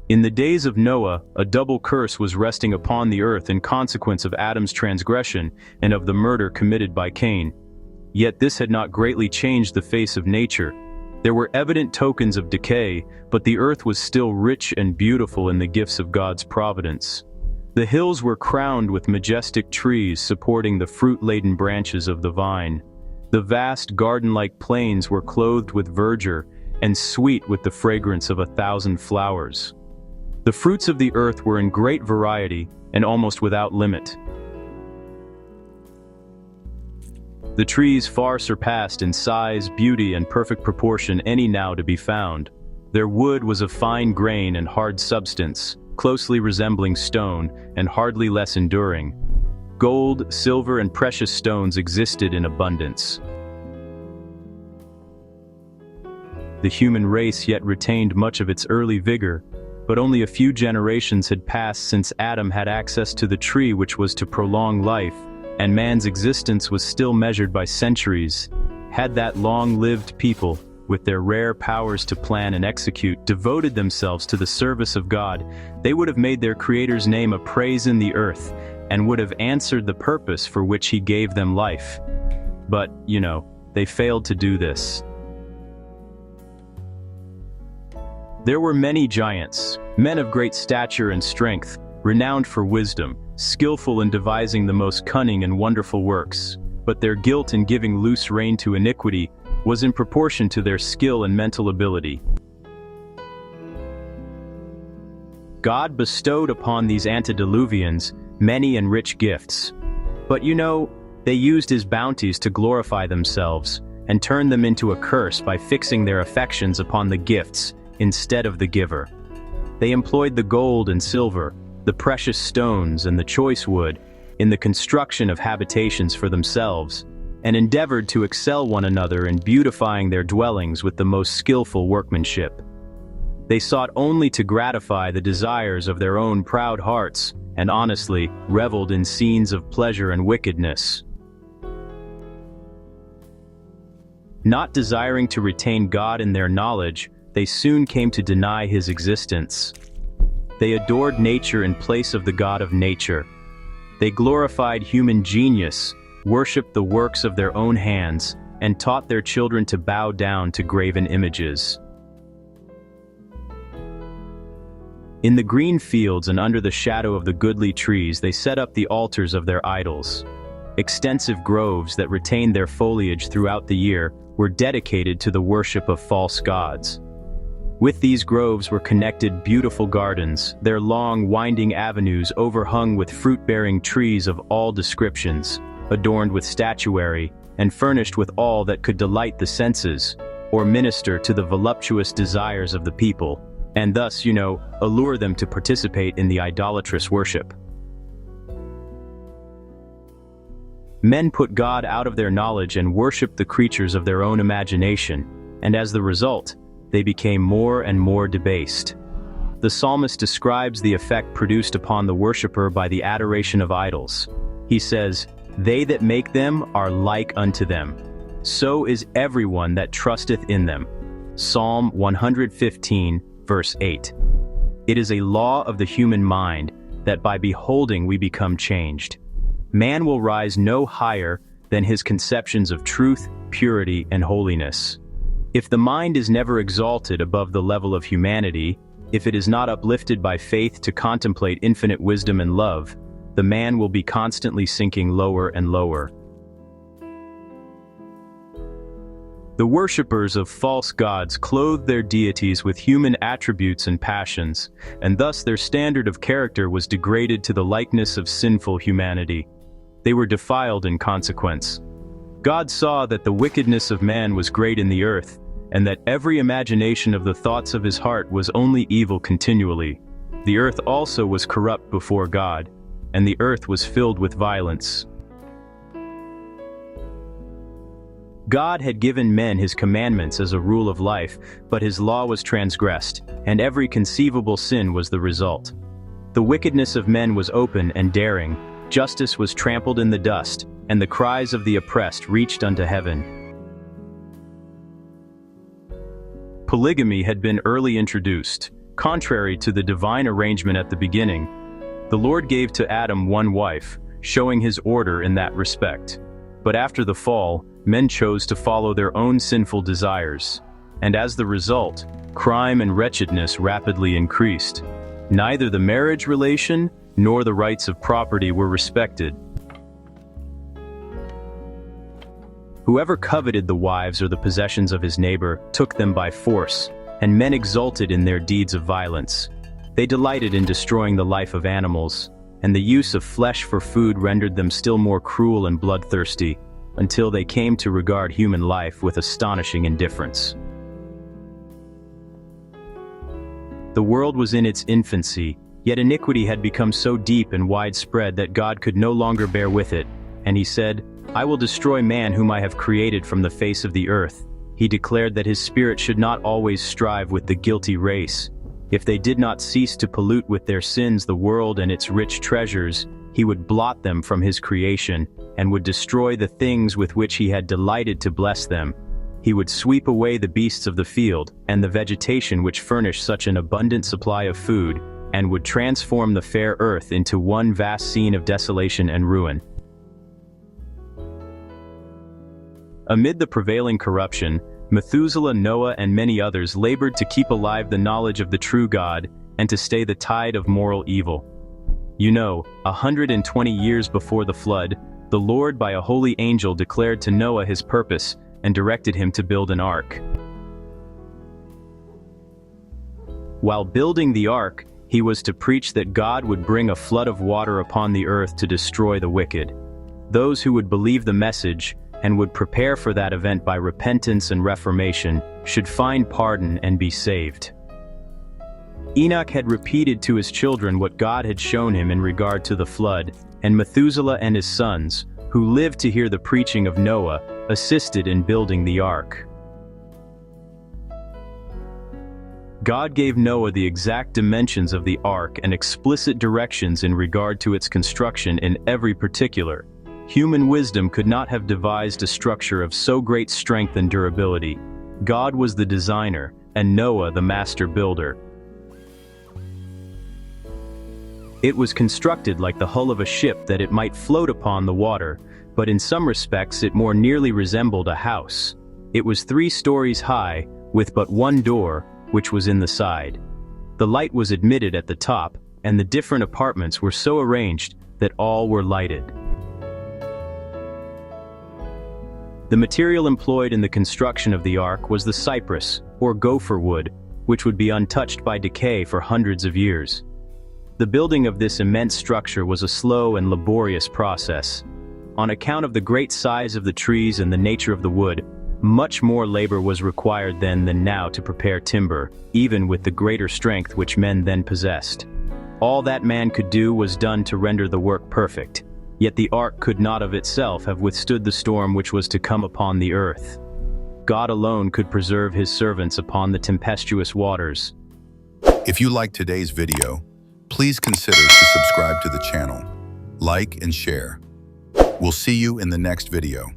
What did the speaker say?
In the days of Noah, a double curse was resting upon the earth in consequence of Adam's transgression and of the murder committed by Cain. Yet this had not greatly changed the face of nature. There were evident tokens of decay, but the earth was still rich and beautiful in the gifts of God's providence. The hills were crowned with majestic trees supporting the fruit-laden branches of the vine. The vast garden-like plains were clothed with verdure and sweet with the fragrance of 1,000 flowers. The fruits of the earth were in great variety and almost without limit. The trees far surpassed in size, beauty, and perfect proportion any now to be found. Their wood was of fine grain and hard substance, closely resembling stone, and hardly less enduring. Gold, silver, and precious stones existed in abundance. The human race yet retained much of its early vigor, but only a few generations had passed since Adam had access to the tree which was to prolong life, and man's existence was still measured by centuries. Had that long-lived people, with their rare powers to plan and execute, devoted themselves to the service of God, they would have made their Creator's name a praise in the earth, and would have answered the purpose for which He gave them life. But, they failed to do this. There were many giants, men of great stature and strength, renowned for wisdom, skillful in devising the most cunning and wonderful works, but their guilt in giving loose rein to iniquity was in proportion to their skill and mental ability. God bestowed upon these antediluvians many and rich gifts, but they used His bounties to glorify themselves, and turned them into a curse by fixing their affections upon the gifts instead of the giver. They employed the gold and silver, the precious stones and the choice wood, in the construction of habitations for themselves, and endeavored to excel one another in beautifying their dwellings with the most skillful workmanship. They sought only to gratify the desires of their own proud hearts, and honestly reveled in scenes of pleasure and wickedness. Not desiring to retain God in their knowledge, they soon came to deny His existence. They adored nature in place of the God of nature. They glorified human genius, worshipped the works of their own hands, and taught their children to bow down to graven images. In the green fields and under the shadow of the goodly trees they set up the altars of their idols. Extensive groves that retained their foliage throughout the year were dedicated to the worship of false gods. With these groves were connected beautiful gardens, their long, winding avenues overhung with fruit-bearing trees of all descriptions, adorned with statuary, and furnished with all that could delight the senses, or minister to the voluptuous desires of the people, and thus, allure them to participate in the idolatrous worship. Men put God out of their knowledge and worshipped the creatures of their own imagination, and as the result, they became more and more debased. The psalmist describes the effect produced upon the worshipper by the adoration of idols. He says, "They that make them are like unto them. So is everyone that trusteth in them." Psalm 115, verse 8. It is a law of the human mind that by beholding we become changed. Man will rise no higher than his conceptions of truth, purity, and holiness. If the mind is never exalted above the level of humanity, if it is not uplifted by faith to contemplate infinite wisdom and love, the man will be constantly sinking lower and lower. The worshippers of false gods clothed their deities with human attributes and passions, and thus their standard of character was degraded to the likeness of sinful humanity. They were defiled in consequence. God saw that the wickedness of man was great in the earth, and that every imagination of the thoughts of his heart was only evil continually. The earth also was corrupt before God, and the earth was filled with violence. God had given men His commandments as a rule of life, but His law was transgressed, and every conceivable sin was the result. The wickedness of men was open and daring, justice was trampled in the dust, and the cries of the oppressed reached unto heaven. Polygamy had been early introduced. Contrary to the divine arrangement at the beginning, the Lord gave to Adam one wife, showing his order in that respect. But after the fall, men chose to follow their own sinful desires, and as the result, crime and wretchedness rapidly increased. Neither the marriage relation nor the rights of property were respected. Whoever coveted the wives or the possessions of his neighbor took them by force, and men exulted in their deeds of violence. They delighted in destroying the life of animals, and the use of flesh for food rendered them still more cruel and bloodthirsty, until they came to regard human life with astonishing indifference. The world was in its infancy, yet iniquity had become so deep and widespread that God could no longer bear with it, and he said, "I will destroy man whom I have created from the face of the earth." He declared that his spirit should not always strive with the guilty race. If they did not cease to pollute with their sins the world and its rich treasures, he would blot them from his creation, and would destroy the things with which he had delighted to bless them. He would sweep away the beasts of the field, and the vegetation which furnished such an abundant supply of food, and would transform the fair earth into one vast scene of desolation and ruin. Amid the prevailing corruption, Methuselah, Noah, and many others labored to keep alive the knowledge of the true God and to stay the tide of moral evil. 120 years before the flood, the Lord by a holy angel declared to Noah his purpose and directed him to build an ark. While building the ark, he was to preach that God would bring a flood of water upon the earth to destroy the wicked. Those who would believe the message and would prepare for that event by repentance and reformation should find pardon and be saved. Enoch had repeated to his children what God had shown him in regard to the flood, and Methuselah and his sons, who lived to hear the preaching of Noah, assisted in building the ark. God gave Noah the exact dimensions of the ark and explicit directions in regard to its construction in every particular. Human wisdom could not have devised a structure of so great strength and durability. God was the designer, and Noah the master builder. It was constructed like the hull of a ship that it might float upon the water, but in some respects it more nearly resembled a house. It was 3 stories high, with but one door, which was in the side. The light was admitted at the top, and the different apartments were so arranged that all were lighted. The material employed in the construction of the ark was the cypress, or gopher wood, which would be untouched by decay for hundreds of years. The building of this immense structure was a slow and laborious process. On account of the great size of the trees and the nature of the wood, much more labor was required then than now to prepare timber, even with the greater strength which men then possessed. All that man could do was done to render the work perfect. Yet the ark could not of itself have withstood the storm which was to come upon the earth. God alone could preserve his servants upon the tempestuous waters. If you liked today's video, please consider to subscribe to the channel, like and share. We'll see you in the next video.